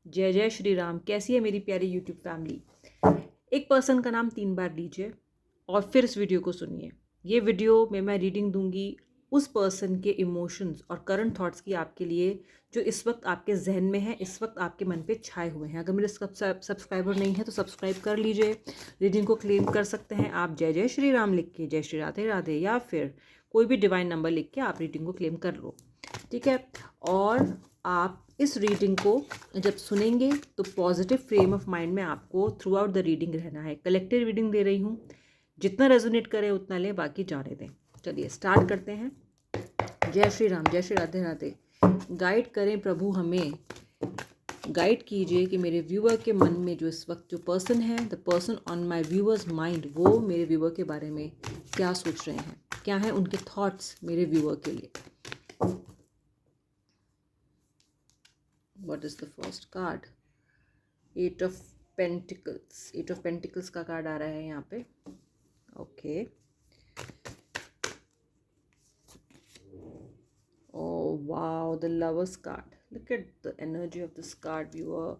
जय जय श्री राम। कैसी है मेरी प्यारी यूट्यूब फैमिली। एक पर्सन का नाम 3 बार लीजिए और फिर इस वीडियो को सुनिए। ये वीडियो में मैं रीडिंग दूंगी उस पर्सन के इमोशंस और करंट थॉट्स की आपके लिए, जो इस वक्त आपके जहन में है, इस वक्त आपके मन पे छाए हुए हैं। अगर मेरे सब्सक्राइबर नहीं है तो सब्सक्राइब कर लीजिए। रीडिंग को क्लेम कर सकते हैं आप जय जय श्री राम लिख के, जय श्री राधे राधे, या फिर कोई भी डिवाइन नंबर लिख के आप रीडिंग को क्लेम कर लो। ठीक है। और आप इस रीडिंग को जब सुनेंगे तो पॉजिटिव फ्रेम ऑफ माइंड में आपको थ्रू आउट द रीडिंग रहना है। कलेक्टिव रीडिंग दे रही हूँ, जितना रेजोनेट करे उतना ले, बाकी जाने दें। चलिए स्टार्ट करते हैं। जय श्री राम, जय श्री राधे राधे। गाइड करें प्रभु हमें, गाइड कीजिए कि मेरे व्यूअर के मन में जो इस वक्त जो पर्सन है, the person on my viewers mind, वो मेरे व्यूअर के बारे में क्या सोच रहे हैं, क्या हैं उनके थॉट्स मेरे व्यूअर के लिए। What is the first card? 8 of Pentacles. 8 of Pentacles का कार्ड आ रहा है यहाँ पे। Okay. Oh wow, the Lovers card. Look at the energy of this card, viewer.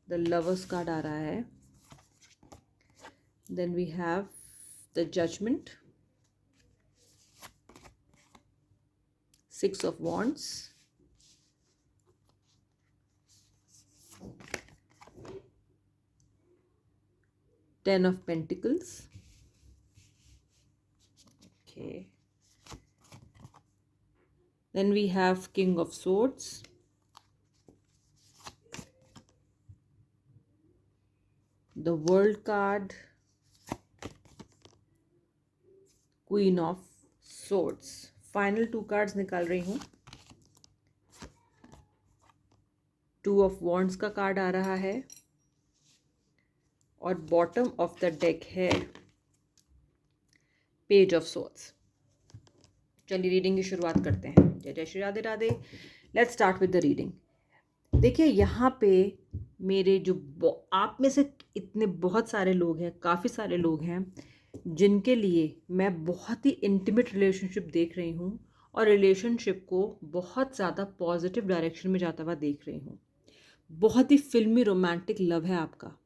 The Lovers card आ रहा है. Then we have the Judgment. 6 of Wands. Ten of Pentacles. Okay. Then we have King of Swords. The World card. Queen of Swords. Final 2 cards निकाल रही हूँ। 2 of wands का card आ रहा है और bottom of the deck है page of swords. चलिए reading की शुरुआत करते हैं। जय जय Shri Radhe Radhe. Let's start with the reading. देखिए यहाँ पे मेरे जो आप में से इतने बहुत सारे लोग हैं, काफ़ी सारे लोग हैं जिनके लिए मैं बहुत ही इंटीमेट रिलेशनशिप देख रही हूँ और रिलेशनशिप को बहुत ज़्यादा पॉजिटिव डायरेक्शन में जाता हुआ देख रही हूँ। बहुत ही फिल्मी रोमांटिक लव है आपका,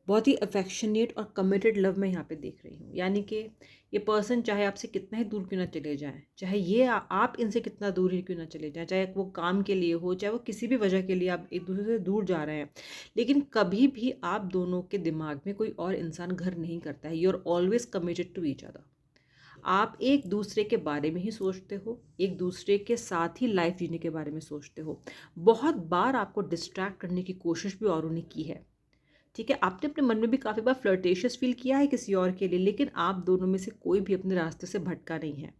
बहुत ही अफेक्शनेट और कमिटेड लव मैं यहाँ पे देख रही हूँ। यानी कि ये पर्सन चाहे आपसे कितना ही दूर क्यों ना चले जाएं, चाहे ये आप इनसे कितना दूर ही क्यों ना चले जाएं, चाहे वो काम के लिए हो, चाहे वो किसी भी वजह के लिए आप एक दूसरे से दूर जा रहे हैं, लेकिन कभी भी आप दोनों के दिमाग में कोई और इंसान घर नहीं करता है। You are always committed to each other. आप एक दूसरे के बारे में ही सोचते हो, एक दूसरे के साथ ही लाइफ जीने के बारे में सोचते हो। बहुत बार आपको डिस्ट्रैक्ट करने की कोशिश भी औरों ने की है। ठीक है, आपने अपने मन में भी काफ़ी बार फ्लर्टेशियस फील किया है किसी और के लिए, लेकिन आप दोनों में से कोई भी अपने रास्ते से भटका नहीं है।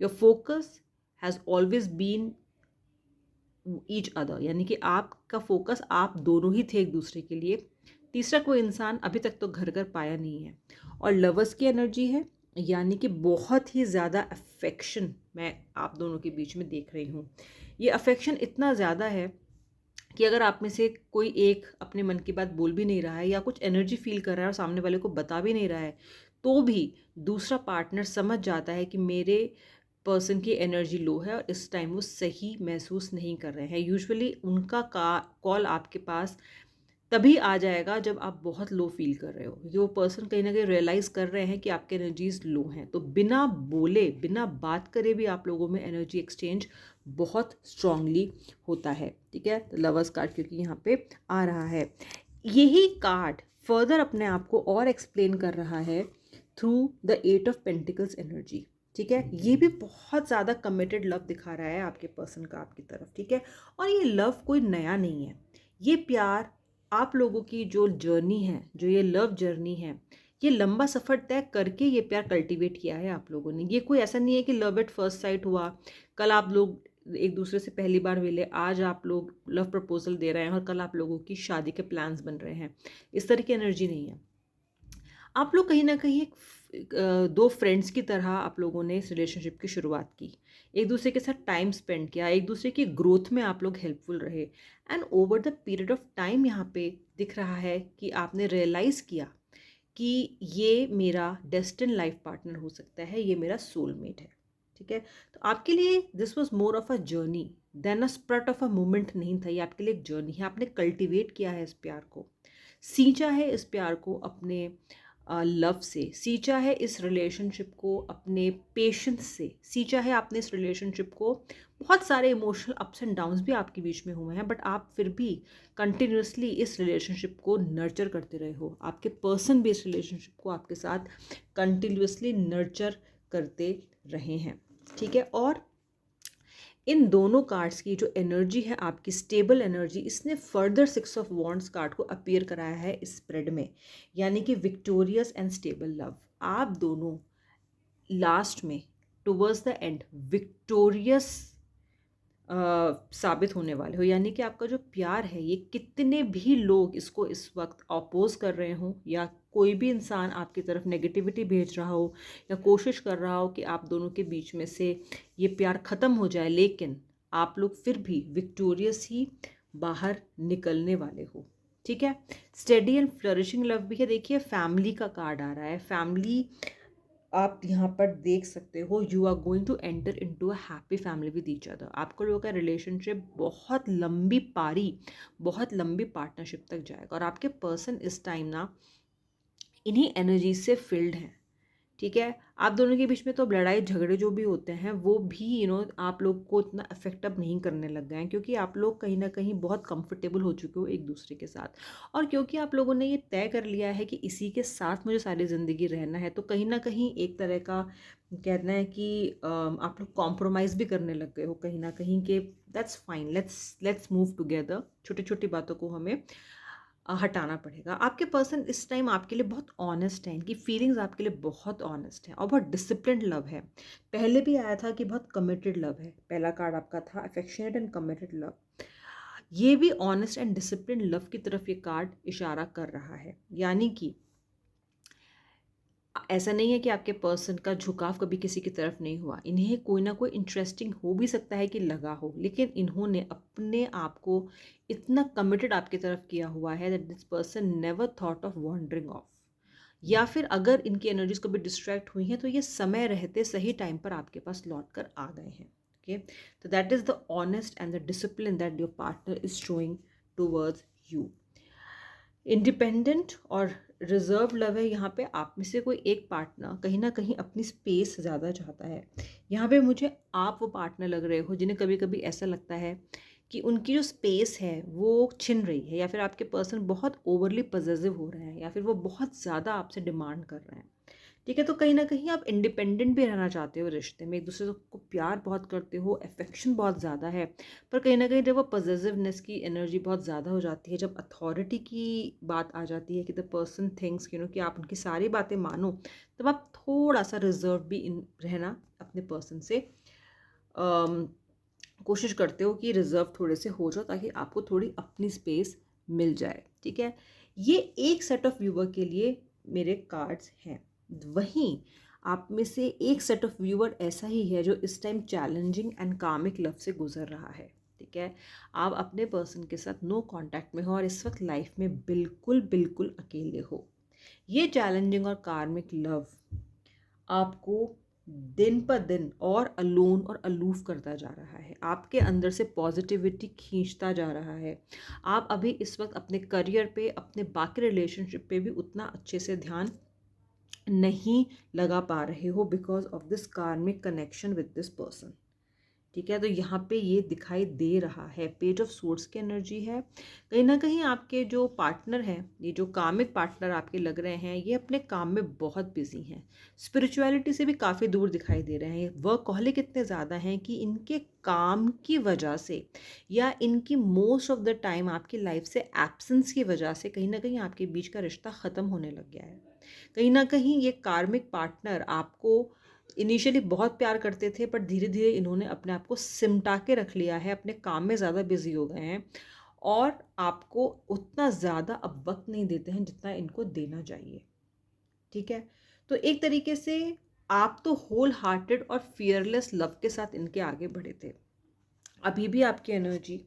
Your focus has always been each other, यानी कि आपका फोकस आप दोनों ही थे एक दूसरे के लिए। तीसरा कोई इंसान अभी तक तो घर कर पाया नहीं है। और लवर्स की एनर्जी है, यानी कि बहुत ही ज़्यादा अफेक्शन मैं आप दोनों के बीच में देख रही हूँ। ये अफेक्शन इतना ज़्यादा है कि अगर आप में से कोई एक अपने मन की बात बोल भी नहीं रहा है या कुछ एनर्जी फील कर रहा है और सामने वाले को बता भी नहीं रहा है, तो भी दूसरा पार्टनर समझ जाता है कि मेरे पर्सन की एनर्जी लो है और इस टाइम वो सही महसूस नहीं कर रहे हैं। यूजुअली उनका कॉल आपके पास तभी आ जाएगा जब आप बहुत लो फील कर रहे हो, क्योंकि वो पर्सन कहीं ना कहीं रियलाइज़ कर रहे हैं कि आपके एनर्जीज लो हैं। तो बिना बोले, बिना बात करे भी आप लोगों में एनर्जी एक्सचेंज बहुत स्ट्रांगली होता है। ठीक है, तो लवर्स कार्ड क्योंकि यहाँ पे आ रहा है, यही कार्ड फर्दर अपने आप को और एक्सप्लेन कर रहा है through the 8 of pentacles energy. ठीक है, ये भी बहुत ज़्यादा कमिटेड लव दिखा रहा है आपके पर्सन का आपकी तरफ। ठीक है, और ये लव कोई नया नहीं है। ये प्यार आप लोगों की जो जर्नी है, जो ये लव जर्नी है, ये लंबा सफ़र तय करके ये प्यार कल्टीवेट किया है आप लोगों ने। ये कोई ऐसा नहीं है कि लव एट फर्स्ट साइट हुआ, कल आप लोग एक दूसरे से पहली बार मिले, आज आप लोग लव प्रपोजल दे रहे हैं और कल आप लोगों की शादी के प्लान्स बन रहे हैं। इस तरह की एनर्जी नहीं है। आप लोग कहीं ना कहीं दो फ्रेंड्स की तरह आप लोगों ने इस रिलेशनशिप की शुरुआत की, एक दूसरे के साथ टाइम स्पेंड किया, एक दूसरे की ग्रोथ में आप लोग हेल्पफुल रहे। And over the period of time यहाँ पे दिख रहा है कि आपने रियलाइज़ किया कि ये मेरा डेस्टिन लाइफ पार्टनर हो सकता है, ये मेरा सोलमेट है। ठीक है, तो आपके लिए this was more of a journey, than a sprint of a moment नहीं था, ये आपके लिए एक जर्नी है। आपने कल्टिवेट किया है इस प्यार को, सींचा है इस प्यार को अपने लव से, सींचा है इस रिलेशनशिप को अपने पेशेंस से, सींचा है आपने इस रिलेशनशिप को। बहुत सारे इमोशनल अप्स एंड डाउन्स भी आपके बीच में हुए हैं, बट आप फिर भी कंटिन्यूसली इस रिलेशनशिप को नर्चर करते रहे हो। आपके पर्सन भी इस रिलेशनशिप को आपके साथ कंटिन्यूसली नर्चर करते रहे हैं, ठीक है। और इन दोनों कार्ड्स की जो एनर्जी है आपकी स्टेबल एनर्जी, इसने फर्दर 6 ऑफ वॉन्ड्स कार्ड को अपीयर कराया है इस स्प्रेड में, यानी कि विक्टोरियस एंड स्टेबल लव। आप दोनों लास्ट में टुवर्ड्स द एंड विक्टोरियस साबित होने वाले हो, यानी कि आपका जो प्यार है ये कितने भी लोग इसको इस वक्त अपोज कर रहे हों, या कोई भी इंसान आपकी तरफ नेगेटिविटी भेज रहा हो या कोशिश कर रहा हो कि आप दोनों के बीच में से ये प्यार ख़त्म हो जाए, लेकिन आप लोग फिर भी विक्टोरियस ही बाहर निकलने वाले हो, ठीक है। स्टेडी एंड फ्लरिशिंग लव भी है। देखिए फैमिली का कार्ड आ रहा है, फैमिली आप यहाँ पर देख सकते हो, you are going to enter into a happy family with each other. आपको लोगों का रिलेशनशिप बहुत लंबी पारी, बहुत लंबी पार्टनरशिप तक जाएगा, और आपके पर्सन इस टाइम ना इन्हीं एनर्जी से फिल्ड हैं, ठीक है। आप दोनों के बीच में तो लड़ाई झगड़े जो भी होते हैं वो भी आप लोग को इतना इफेक्ट अब नहीं करने लग गए हैं, क्योंकि आप लोग कहीं ना कहीं बहुत कंफर्टेबल हो चुके हो एक दूसरे के साथ, और क्योंकि आप लोगों ने ये तय कर लिया है कि इसी के साथ मुझे सारी ज़िंदगी रहना है, तो कहीं ना कहीं एक तरह का कहना है कि आप लोग कॉम्प्रोमाइज़ भी करने लग गए हो कहीं ना कहीं, कि that's fine, let's move together. छोटी छोटी बातों को हमें हटाना पड़ेगा। आपके पर्सन इस टाइम आपके लिए बहुत ऑनेस्ट है, इनकी फीलिंग्स आपके लिए बहुत ऑनेस्ट है और बहुत डिसिप्लिन्ड लव है। पहले भी आया था कि बहुत कमिटेड लव है, पहला कार्ड आपका था अफेक्शनेट एंड कमिटेड लव। ये भी ऑनेस्ट एंड डिसिप्लिन्ड लव की तरफ ये कार्ड इशारा कर रहा है, यानी कि ऐसा नहीं है कि आपके पर्सन का झुकाव कभी किसी की तरफ नहीं हुआ, इन्हें कोई ना कोई इंटरेस्टिंग हो भी सकता है कि लगा हो, लेकिन इन्होंने अपने आप को इतना कमिटेड आपकी तरफ किया हुआ है that this person never thought of wandering off, या फिर अगर इनकी एनर्जीज कभी डिस्ट्रैक्ट हुई हैं तो ये समय रहते सही टाइम पर आपके पास लौट कर आ गए हैं, ओके। तो that is the honest and the discipline that your partner is showing towards you. Independent और रिजर्व लव है। यहाँ पे आप में से कोई एक पार्टनर कहीं ना कहीं अपनी स्पेस ज़्यादा चाहता है। यहाँ पे मुझे आप वो पार्टनर लग रहे हो जिन्हें कभी कभी ऐसा लगता है कि उनकी जो स्पेस है वो छिन रही है, या फिर आपके पर्सन बहुत ओवरली पॉसेसिव हो रहे हैं, या फिर वो बहुत ज़्यादा आपसे डिमांड कर रहे हैं, ठीक है। तो कहीं ना कहीं आप इंडिपेंडेंट भी रहना चाहते हो रिश्ते में, एक दूसरे को प्यार बहुत करते हो, अफेक्शन बहुत ज़्यादा है, पर कहीं ना कहीं जब वो पॉसेसिवनेस की एनर्जी बहुत ज़्यादा हो जाती है, जब अथॉरिटी की बात आ जाती है कि द पर्सन थिंक्स कि आप उनकी सारी बातें मानो, तब आप थोड़ा सा रिजर्व भी रहना अपने पर्सन से कोशिश करते हो कि रिजर्व थोड़े से हो जाओ, ताकि आपको थोड़ी अपनी स्पेस मिल जाए, ठीक है। ये एक सेट ऑफ व्यूवर के लिए मेरे कार्ड्स हैं। वहीं आप में से एक सेट ऑफ व्यूअर ऐसा ही है जो इस time challenging and comic love से गुजर रहा है, ठीक है। आप अपने पर्सन के साथ नो कांटेक्ट में हो और इस वक्त लाइफ में बिल्कुल बिल्कुल अकेले हो। ये चैलेंजिंग और कार्मिक लव आपको दिन पर दिन और अलोन और अलूफ करता जा रहा है, आपके अंदर से पॉजिटिविटी खींचता जा रहा है। आप अभी इस वक्त अपने करियर पे, अपने बाकी रिलेशनशिप पे भी उतना अच्छे से ध्यान नहीं लगा पा रहे हो because of this karmic connection with this person, ठीक है। तो यहाँ पे ये दिखाई दे रहा है, पेज ऑफ सोर्ड्स की एनर्जी है। कहीं ना कहीं आपके जो पार्टनर हैं, ये जो कामिक पार्टनर आपके लग रहे हैं, ये अपने काम में बहुत बिजी हैं, स्पिरिचुअलिटी से भी काफ़ी दूर दिखाई दे रहे हैं। वर्कहॉलिक इतने ज़्यादा हैं कि इनके काम की वजह से या इनकी मोस्ट ऑफ द टाइम आपकी लाइफ से एब्सेंस की वजह से कहीं ना कहीं आपके बीच का रिश्ता ख़त्म होने लग गया है। कहीं ना कहीं ये कार्मिक पार्टनर आपको इनिशियली बहुत प्यार करते थे, पर धीरे धीरे इन्होंने अपने आप को सिमटा के रख लिया है, अपने काम में ज़्यादा बिजी हो गए हैं और आपको उतना ज़्यादा अब वक्त नहीं देते हैं जितना इनको देना चाहिए, ठीक है। तो एक तरीके से आप तो होल हार्टेड और फियरलेस लव के साथ इनके आगे बढ़े थे, अभी भी आपकी एनर्जी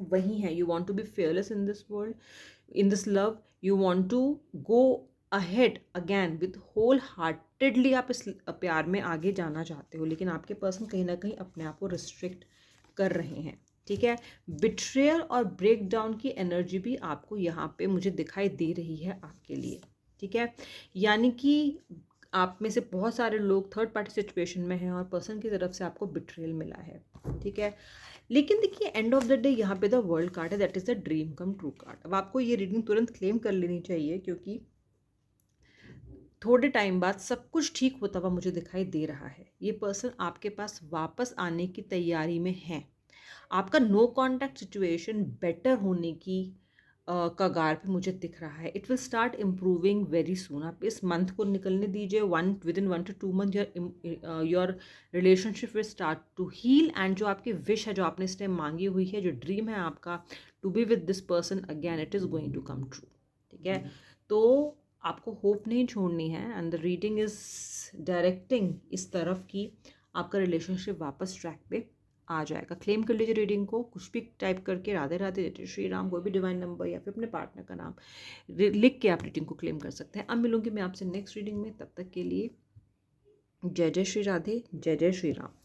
वही है। You want to be fearless in this world, in this love. You want to go ahead again with whole heartedly. आप इस प्यार में आगे जाना चाहते हो, लेकिन आपके पर्सन कहीं ना कहीं अपने आप को रिस्ट्रिक्ट कर रहे हैं, ठीक है। बिट्रेयल और ब्रेक डाउन की एनर्जी भी आपको यहाँ पे मुझे दिखाई दे रही है आपके लिए, ठीक है। यानी कि आप में से बहुत सारे लोग थर्ड पार्टी सिचुएशन में हैं और पर्सन की तरफ से आपको बिट्रेयल मिला है, ठीक है। लेकिन देखिए एंड ऑफ द डे यहाँ पे द वर्ल्ड कार्ड है, that is the dream come true card. अब आपको ये रीडिंग तुरंत क्लेम कर लेनी चाहिए, क्योंकि थोड़े टाइम बाद सब कुछ ठीक होता हुआ मुझे दिखाई दे रहा है। ये पर्सन आपके पास वापस आने की तैयारी में है। आपका नो कॉन्टैक्ट सिचुएशन बेटर होने की कगार पे मुझे दिख रहा है। It will start improving very soon. आप इस मंथ को निकलने दीजिए, within 1 to 2 month your relationship will start to heal. And जो आपकी विश है, जो आपने इस टाइम मांगी हुई है, जो ड्रीम है आपका to be with this person again, it is going to come true, ठीक है। तो आपको होप नहीं छोड़नी है, and the reading is directing इस तरफ कि आपका रिलेशनशिप वापस ट्रैक पे आ जाएगा। क्लेम कर लीजिए रीडिंग को, कुछ भी टाइप करके राधे राधे जय श्री राम, कोई भी डिवाइन नंबर या फिर अपने पार्टनर का नाम लिख के आप रीडिंग को क्लेम कर सकते हैं। अब मिलूंगी मैं आपसे नेक्स्ट रीडिंग में, तब तक के लिए जय जय श्री राधे, जय जय श्री राम।